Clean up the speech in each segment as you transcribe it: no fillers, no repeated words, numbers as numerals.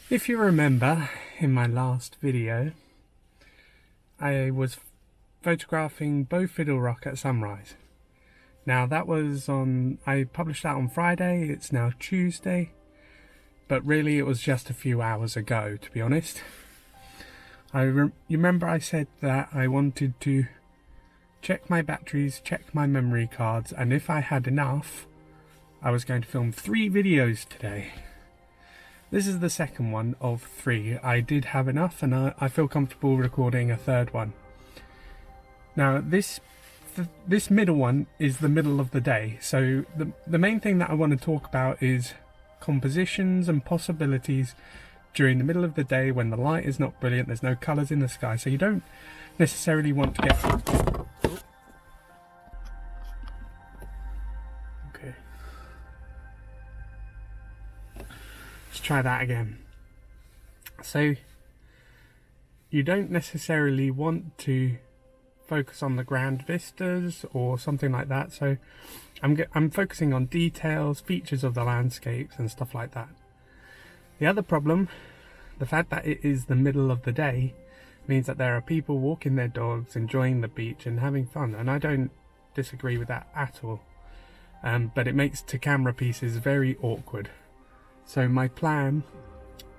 If you remember, in my last video, I was photographing Bow Fiddle Rock at sunrise. Now that was I published that on Friday, it's now Tuesday, but really it was just a few hours ago, to be honest. You remember I said that I wanted to check my batteries, check my memory cards, and if I had enough, I was going to film 3 videos today. This is the second one of 3. I did have enough and I feel comfortable recording a third one. Now this middle one is the middle of the day, so the main thing that I want to talk about is compositions and possibilities during the middle of the day when the light is not brilliant, there's no colours in the sky, so you don't necessarily want to get... Okay. Let's try that again. So you don't necessarily want to focus on the grand vistas or something like that, so I'm focusing on details, features of the landscapes and stuff like that. The other problem, the fact that it is the middle of the day, means that there are people walking their dogs, enjoying the beach and having fun, and I don't disagree with that at all. But it makes to camera pieces very awkward. So my plan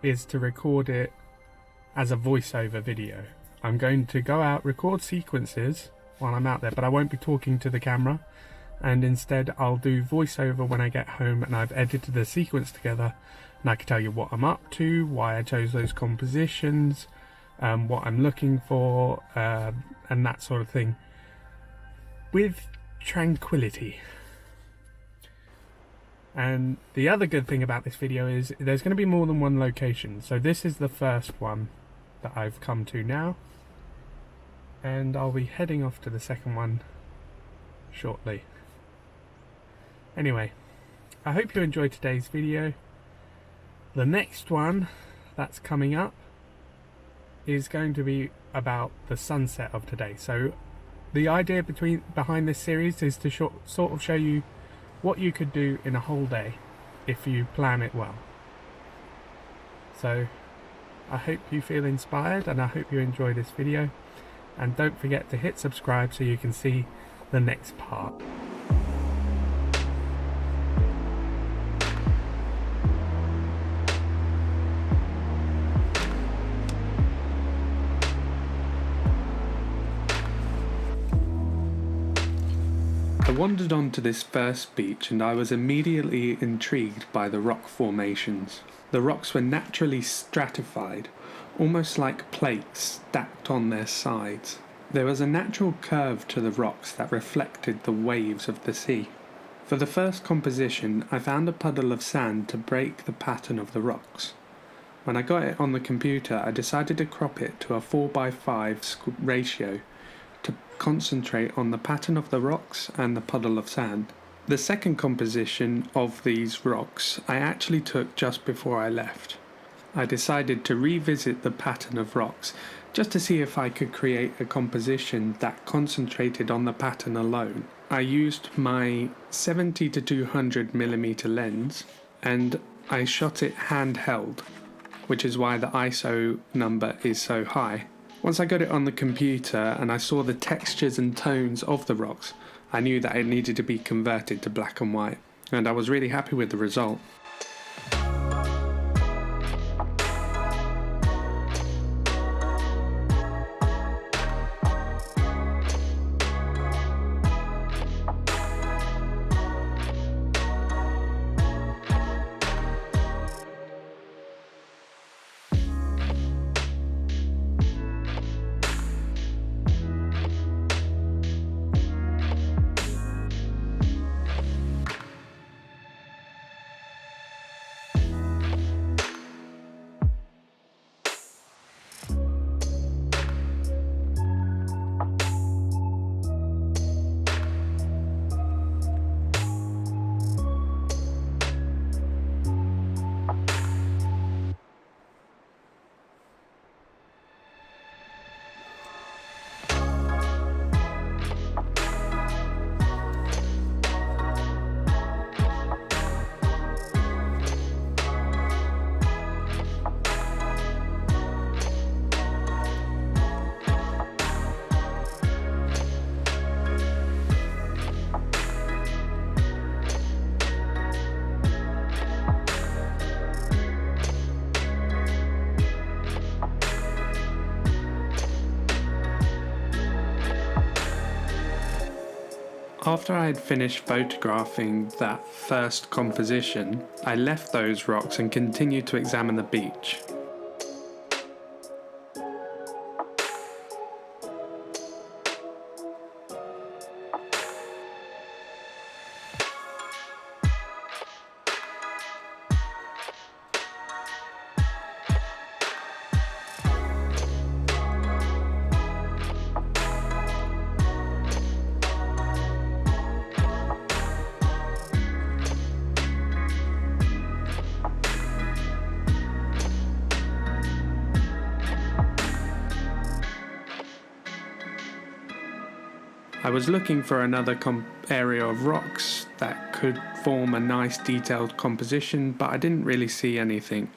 is to record it as a voiceover video. I'm going to go out, record sequences while I'm out there, but I won't be talking to the camera, and instead I'll do voiceover when I get home and I've edited the sequence together, and I can tell you what I'm up to, why I chose those compositions, what I'm looking for, and that sort of thing, with tranquility. And the other good thing about this video is there's going to be more than one location. So this is the first one that I've come to now, and I'll be heading off to the second one shortly. Anyway, I hope you enjoyed today's video. The next one that's coming up is going to be about the sunset of today. So the idea behind this series is to sort of show you what you could do in a whole day if you plan it well. So I hope you feel inspired and I hope you enjoy this video, and don't forget to hit subscribe so you can see the next part. I wandered onto this first beach and I was immediately intrigued by the rock formations. The rocks were naturally stratified, almost like plates stacked on their sides. There was a natural curve to the rocks that reflected the waves of the sea. For the first composition, I found a puddle of sand to break the pattern of the rocks. When I got it on the computer, I decided to crop it to a 4:5 ratio to concentrate on the pattern of the rocks and the puddle of sand. The second composition of these rocks I actually took just before I left. I decided to revisit the pattern of rocks just to see if I could create a composition that concentrated on the pattern alone. I used my 70 to 200mm lens and I shot it handheld, which is why the ISO number is so high. Once I got it on the computer and I saw the textures and tones of the rocks, I knew that it needed to be converted to black and white, and I was really happy with the result. After I had finished photographing that first composition, I left those rocks and continued to examine the beach. I was looking for another area of rocks that could form a nice detailed composition, but I didn't really see anything.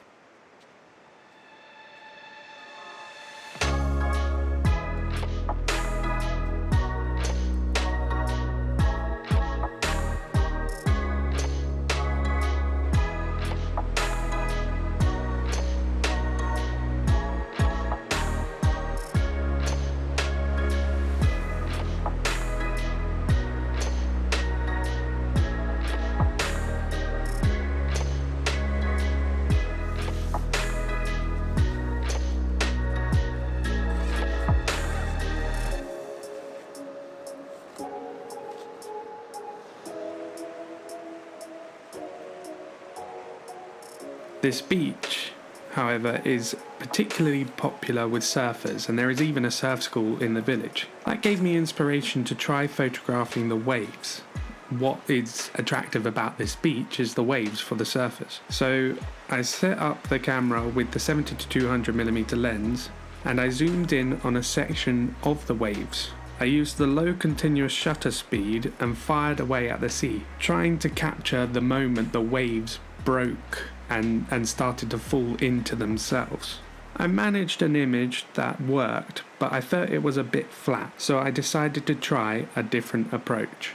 This beach, however, is particularly popular with surfers, and there is even a surf school in the village. That gave me inspiration to try photographing the waves. What is attractive about this beach is the waves for the surfers. So I set up the camera with the 70 to 200mm lens, and I zoomed in on a section of the waves. I used the low continuous shutter speed and fired away at the sea, trying to capture the moment the waves broke and started to fall into themselves. I managed an image that worked, but I thought it was a bit flat, so I decided to try a different approach.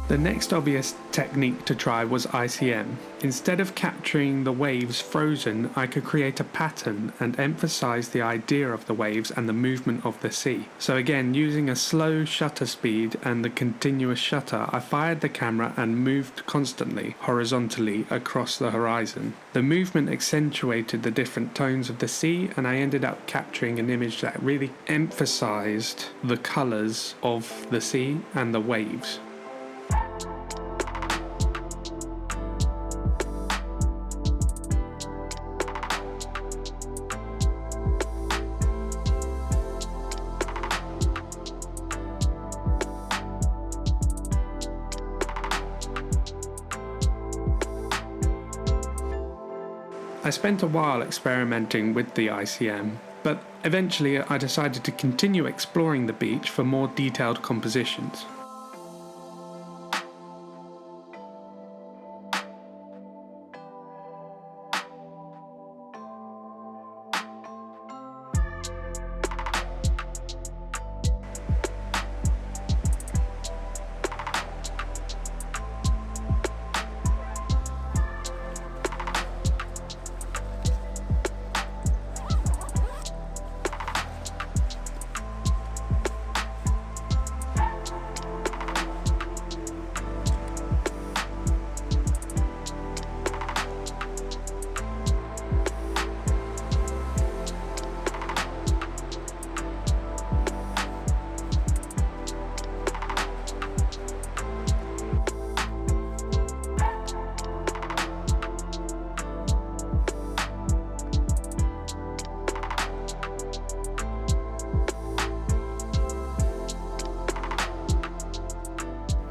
The next obvious technique to try was ICM. Instead of capturing the waves frozen, I could create a pattern and emphasize the idea of the waves and the movement of the sea. So again, using a slow shutter speed and the continuous shutter, I fired the camera and moved constantly, horizontally, across the horizon. The movement accentuated the different tones of the sea, and I ended up capturing an image that really emphasized the colors of the sea and the waves. I spent a while experimenting with the ICM, but eventually I decided to continue exploring the beach for more detailed compositions.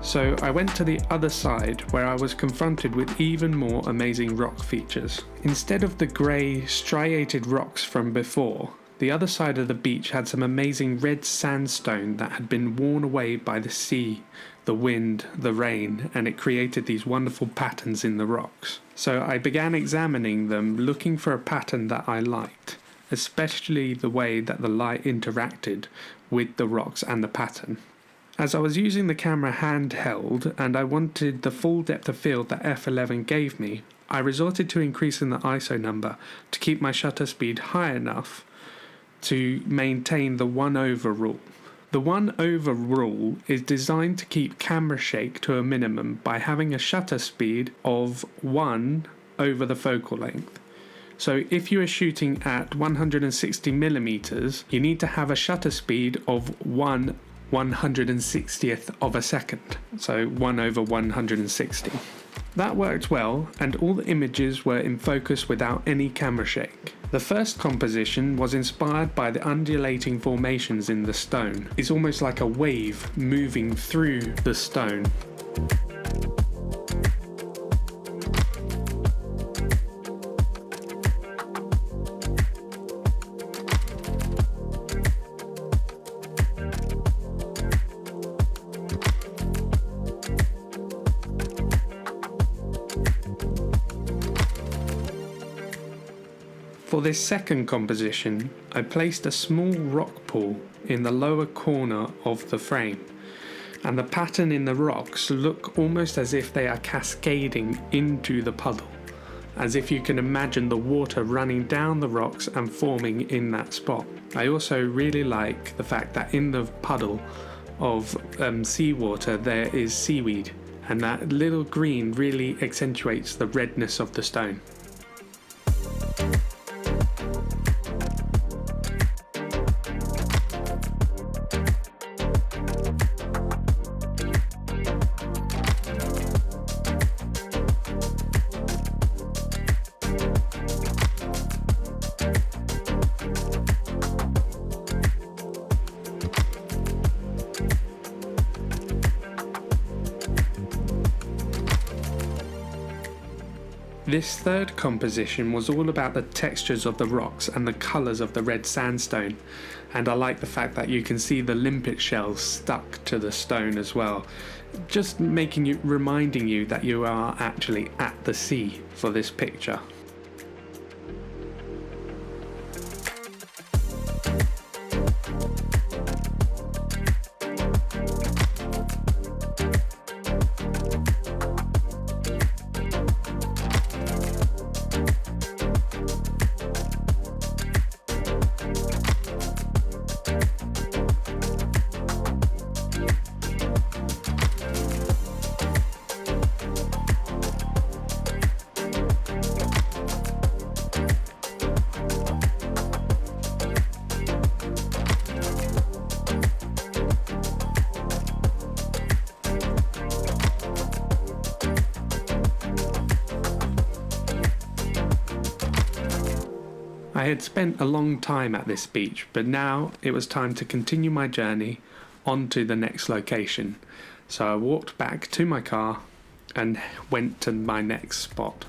So I went to the other side, where I was confronted with even more amazing rock features. Instead of the grey, striated rocks from before, the other side of the beach had some amazing red sandstone that had been worn away by the sea, the wind, the rain, and it created these wonderful patterns in the rocks. So I began examining them, looking for a pattern that I liked. especially the way that the light interacted with the rocks and the pattern. As I was using the camera handheld and I wanted the full depth of field that f11 gave me, I resorted to increasing the ISO number to keep my shutter speed high enough to maintain the 1/over rule. The 1/over rule is designed to keep camera shake to a minimum by having a shutter speed of 1 over the focal length. So if you are shooting at 160mm, you need to have a shutter speed of 1/160th of a second, so 1/160. That worked well, and all the images were in focus without any camera shake. The first composition was inspired by the undulating formations in the stone. It's almost like a wave moving through the stone. For this second composition, I placed a small rock pool in the lower corner of the frame, and the pattern in the rocks look almost as if they are cascading into the puddle, as if you can imagine the water running down the rocks and forming in that spot. I also really like the fact that in the puddle of seawater there is seaweed, and that little green really accentuates the redness of the stone. This third composition was all about the textures of the rocks and the colours of the red sandstone, and I like the fact that you can see the limpet shells stuck to the stone as well, just reminding you that you are actually at the sea for this picture. I had spent a long time at this beach, but now it was time to continue my journey on to the next location. So I walked back to my car and went to my next spot.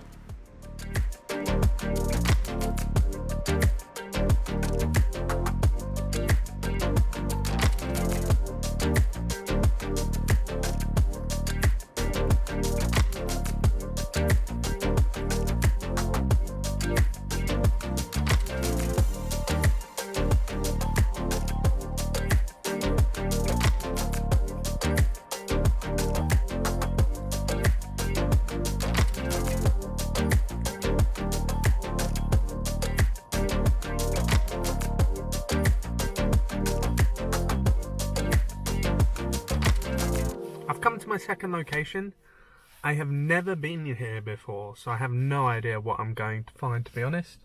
Come to my second location. I have never been here before, so I have no idea what I'm going to find, to be honest.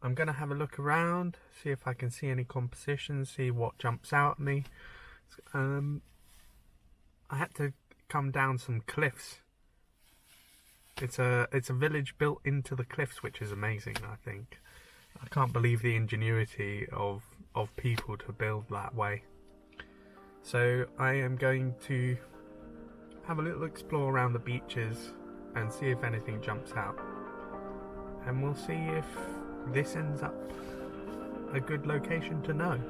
I'm going to have a look around, see if I can see any compositions, see what jumps out at me. I had to come down some cliffs. It's a village built into the cliffs, which is amazing, I think. I can't believe the ingenuity of people to build that way. So I am going to have a little explore around the beaches and see if anything jumps out. And we'll see if this ends up a good location to know.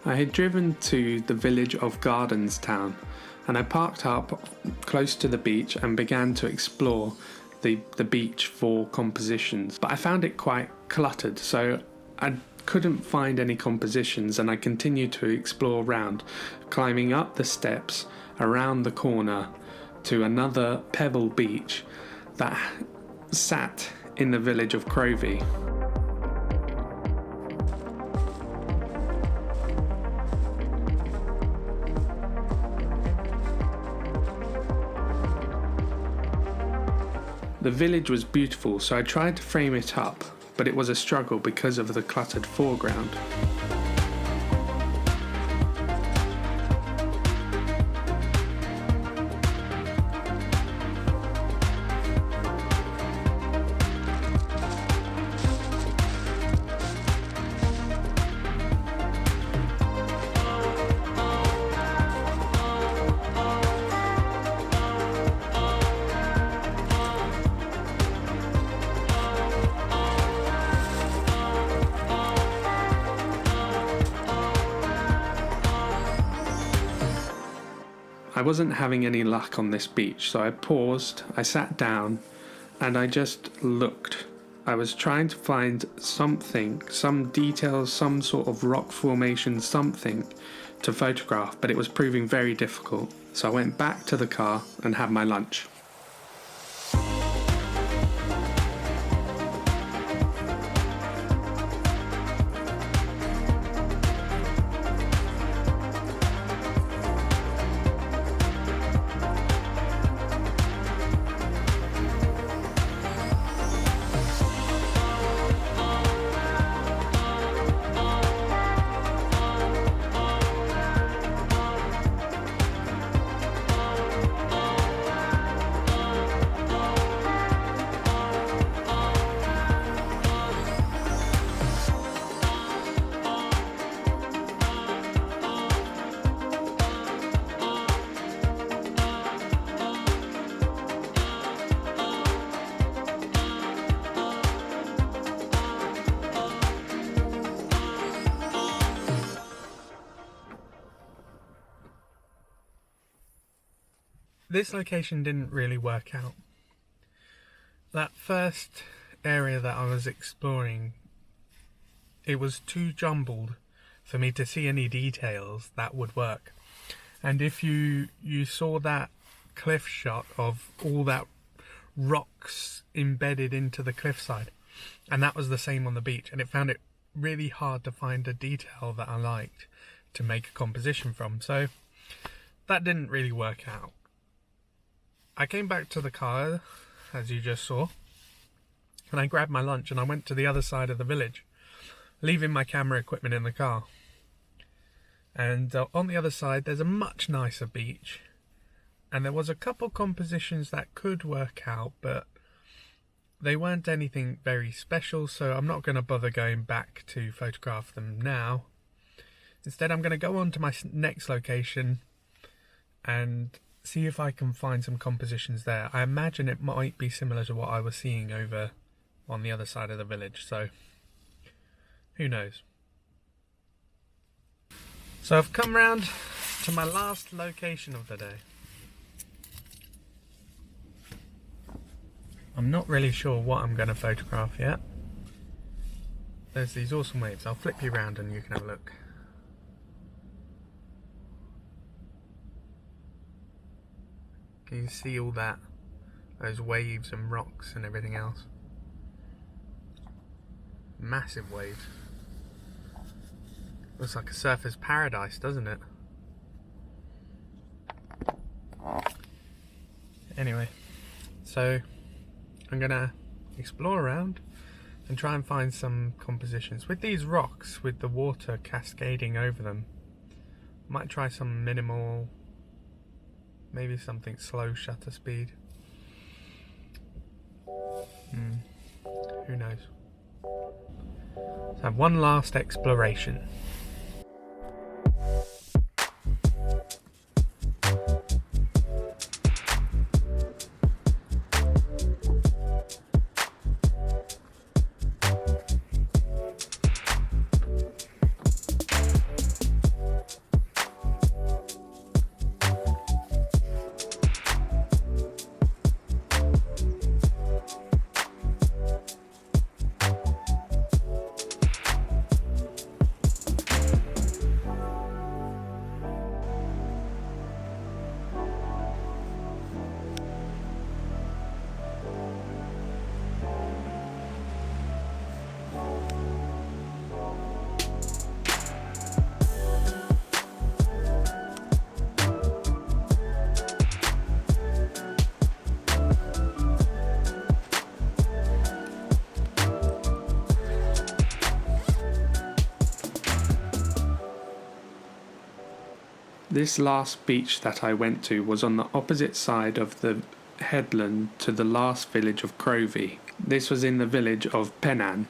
I had driven to the village of Gardenstown, and I parked up close to the beach and began to explore the beach for compositions. But I found it quite cluttered, so I couldn't find any compositions, and I continued to explore around, climbing up the steps around the corner to another pebble beach that sat in the village of Crovey. The village was beautiful, so I tried to frame it up, but it was a struggle because of the cluttered foreground. I wasn't having any luck on this beach, so I paused, I sat down, and I just looked. I was trying to find something, some details, some sort of rock formation, something to photograph, but it was proving very difficult. So I went back to the car and had my lunch. This location didn't really work out. That first area that I was exploring, it was too jumbled for me to see any details that would work. And if you saw that cliff shot of all that rocks embedded into the cliffside, and that was the same on the beach, and it found it really hard to find a detail that I liked to make a composition from. So that didn't really work out. I came back to the car, as you just saw, and I grabbed my lunch and I went to the other side of the village, leaving my camera equipment in the car. And on the other side there's a much nicer beach, and there was a couple compositions that could work out, but they weren't anything very special, so I'm not going to bother going back to photograph them now. Instead, I'm going to go on to my next location and see if I can find some compositions there. I imagine it might be similar to what I was seeing over on the other side of the village, so who knows. So I've come round to my last location of the day. I'm not really sure what I'm going to photograph yet. There's these awesome waves. I'll flip you around and you can have a look. Can you see all that? Those waves and rocks and everything else. Massive waves. Looks like a surfer's paradise, doesn't it? Anyway, so I'm gonna explore around and try and find some compositions. With these rocks, with the water cascading over them, might try some minimal, maybe something slow shutter speed. Who knows? So have one last exploration. This last beach that I went to was on the opposite side of the headland to the last village of Crovey. This was in the village of Pennan,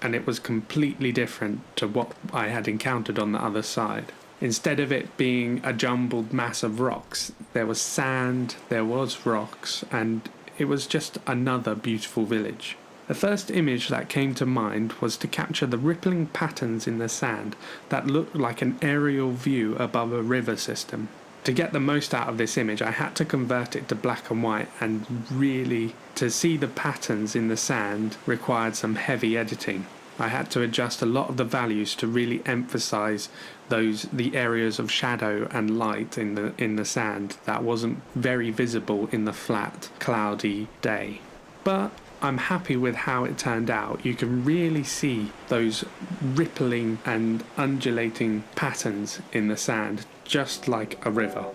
and it was completely different to what I had encountered on the other side. Instead of it being a jumbled mass of rocks, there was sand, there was rocks, and it was just another beautiful village. The first image that came to mind was to capture the rippling patterns in the sand that looked like an aerial view above a river system. To get the most out of this image, I had to convert it to black and white, and really, to see the patterns in the sand required some heavy editing. I had to adjust a lot of the values to really emphasize the areas of shadow and light in the sand that wasn't very visible in the flat, cloudy day. But I'm happy with how it turned out. You can really see those rippling and undulating patterns in the sand, just like a river.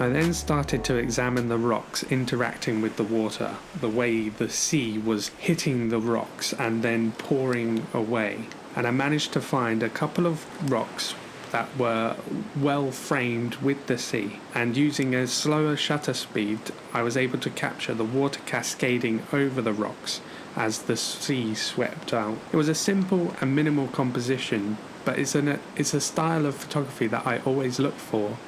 I then started to examine the rocks interacting with the water, the way the sea was hitting the rocks and then pouring away. And I managed to find a couple of rocks that were well framed with the sea, and using a slower shutter speed I was able to capture the water cascading over the rocks as the sea swept out. It was a simple and minimal composition, but it's a style of photography that I always look for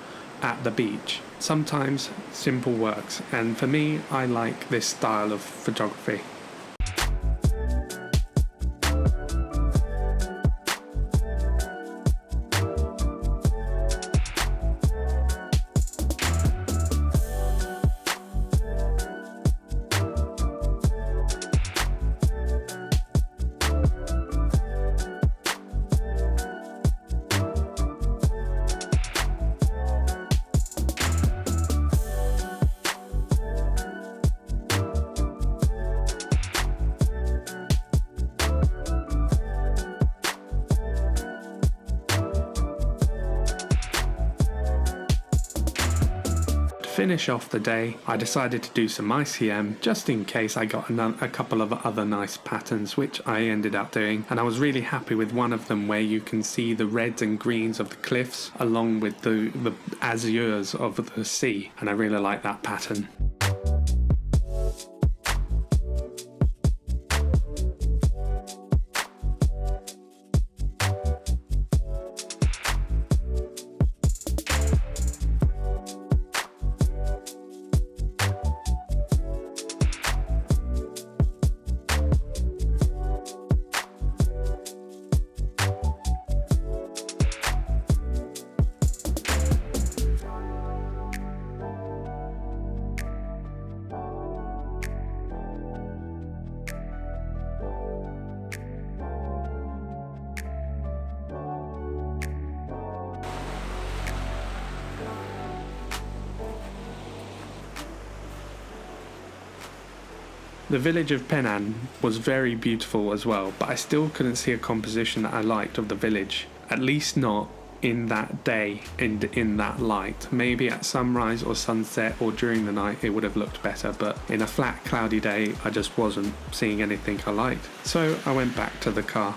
at the beach. Sometimes simple works, and for me, I like this style of photography. Finish off the day, I decided to do some ICM just in case I got a couple of other nice patterns, which I ended up doing, and I was really happy with one of them where you can see the reds and greens of the cliffs along with the azures of the sea, and I really like that pattern. The village of Pennan was very beautiful as well, but I still couldn't see a composition that I liked of the village, at least not in that day and in that light. Maybe at sunrise or sunset or during the night it would have looked better, but in a flat cloudy day I just wasn't seeing anything I liked. So I went back to the car.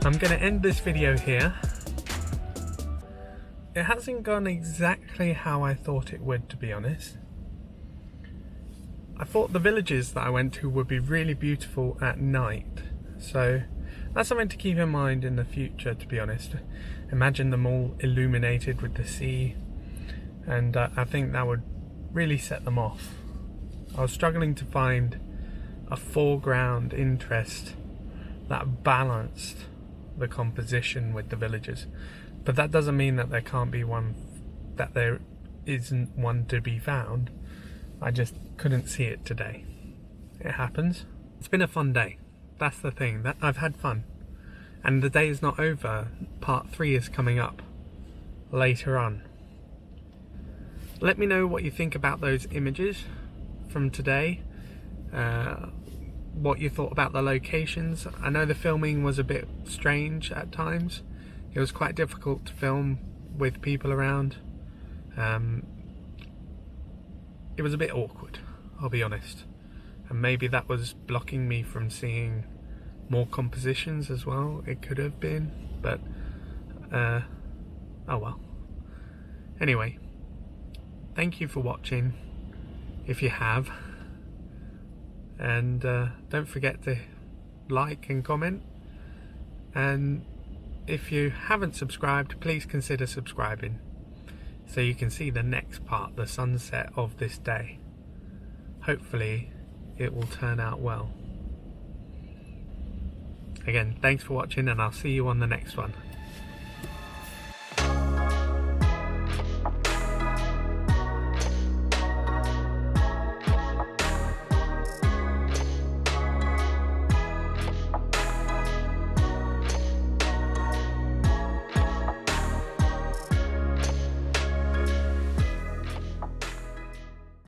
I'm going to end this video here. It hasn't gone exactly how I thought it would, to be honest. I thought the villages that I went to would be really beautiful at night, so that's something to keep in mind in the future, to be honest. Imagine them all illuminated with the sea, and I think that would really set them off. I was struggling to find a foreground interest that balanced the composition with the villages, but that doesn't mean that there can't be one, that there isn't one to be found. I just couldn't see it today. It happens. It's been a fun day. That's the thing, that I've had fun. And the day is not over. Part 3 is coming up later on. Let me know what you think about those images from today. What you thought about the locations. I know the filming was a bit strange at times. It was quite difficult to film with people around. It was a bit awkward, I'll be honest. And maybe that was blocking me from seeing more compositions as well. It could have been, but oh well. Anyway, thank you for watching, if you have. And don't forget to like and comment. And if you haven't subscribed, please consider subscribing, so you can see the next part, the sunset of this day. Hopefully it will turn out well. Again, thanks for watching, and I'll see you on the next one.